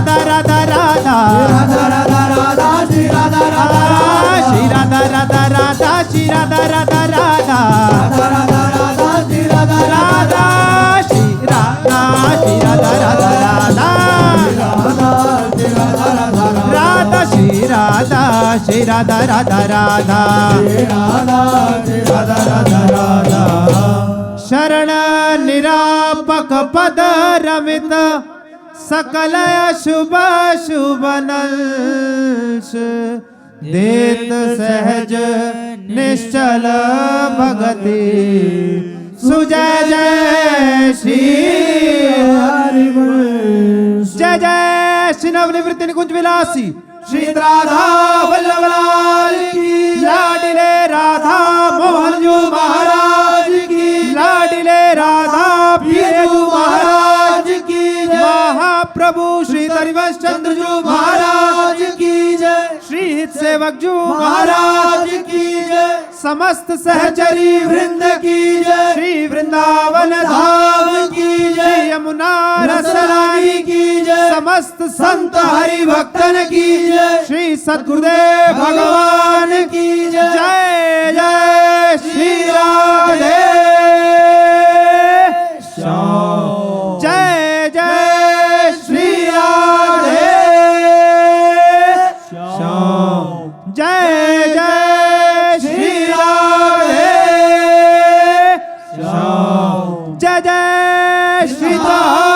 राधा राधा राधा राधा राधा राधा श्री राधा राधा श्री राधा राधा राधा श्री राधा राधा राधा राधा राधा राधा श्री राधा राधा श्री राधा श्री राधा राधा राधा राधा श्री राधा श्री राधा राधा राधा शरण निरापक पद रमित सकल शुभ शुभ नंश देत सहज निश्चल भगति सुजय जय श्री हरिवंश जय जय श्री नवनिवृत्ति निकुंज विलासी श्री राधा वल्लभ लाल की लाडिले राधा मोहन जी महाराज की लाडिले राधा पीरू महाराज की महाप्रभु श्री हरिवंश चंद्र जी महाराज की जय श्री हित सेवक जी महाराज की जय समस्त सहचरी वृंद की जय श्री वृंदावन धाम की जय यमुना रसरानी की जय समस्त संत हरि भक्तन की जय श्री सद्गुरुदेव भगवान की जय जय जय श्री राधे श्याम जय जय श्री राधे श्याम जय जय श्री राधे श्याम जय जय श्री राधे